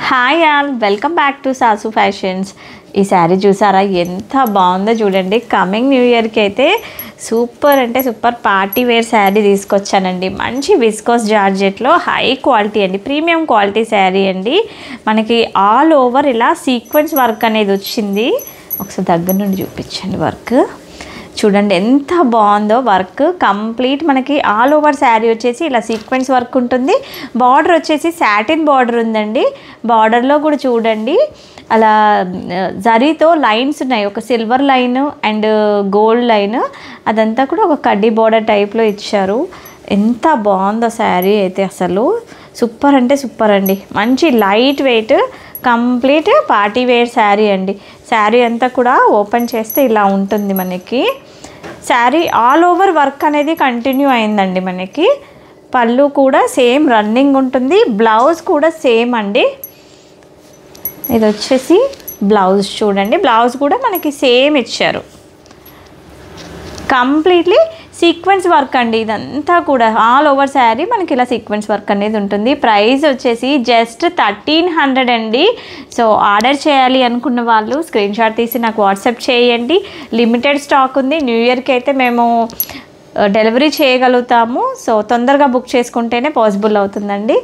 Hi all, welcome back to sauce fashions. ఈ శారీ చూసారా ఎంత బాగుందో చూడండి. కమింగ్ న్యూ ఇయర్కి అయితే సూపర్ అంటే సూపర్ పార్టీ వేర్ శారీ తీసుకొచ్చానండి. మంచి విస్కోస్ జార్జెట్లో హై క్వాలిటీ అండి, ప్రీమియం క్వాలిటీ శారీ అండి. మనకి ఆల్ ఓవర్ ఇలా సీక్వెన్స్ వర్క్ అనేది వచ్చింది. ఒకసారి దగ్గర నుండి చూపించండి. వర్క్ చూడండి ఎంత బాగుందో. వర్క్ కంప్లీట్ మనకి ఆల్ ఓవర్ శారీ వచ్చేసి ఇలా సీక్వెన్స్ వర్క్ ఉంటుంది. బార్డర్ వచ్చేసి సాటిన్ బార్డర్ ఉందండి. బార్డర్లో కూడా చూడండి అలా జరీతో లైన్స్ ఉన్నాయి. ఒక silver line and gold line, అదంతా కూడా ఒక కడ్డీ బార్డర్ టైప్లో ఇచ్చారు. ఎంత బాగుందో శారీ అయితే, అసలు సూపర్ అంటే సూపర్ అండి. మంచి light weight complete party wear sari అండి. శారీ అంతా కూడా ఓపెన్ చేస్తే ఇలా ఉంటుంది మనకి. శారీ ఆల్ ఓవర్ వర్క్ అనేది కంటిన్యూ అయిందండి. మనకి పళ్ళు కూడా సేమ్ రన్నింగ్ ఉంటుంది. బ్లౌజ్ కూడా సేమ్ అండి. ఇది వచ్చేసి బ్లౌజ్ చూడండి. బ్లౌజ్ కూడా మనకి సేమ్ ఇచ్చారు. కంప్లీట్లీ సీక్వెన్స్ వర్క్ అండి. ఇదంతా కూడా ఆల్ ఓవర్ శారీ మనకి ఇలా సీక్వెన్స్ వర్క్ అనేది ఉంటుంది. ప్రైస్ వచ్చేసి జస్ట్ 1300 అండి. సో ఆర్డర్ చేయాలి అనుకున్న వాళ్ళు స్క్రీన్ షాట్ తీసి నాకు వాట్సాప్ చేయండి. లిమిటెడ్ స్టాక్ ఉంది. న్యూ ఇయర్కి అయితే మేము డెలివరీ చేయగలుగుతాము. సో తొందరగా బుక్ చేసుకుంటేనే పాసిబుల్ అవుతుందండి.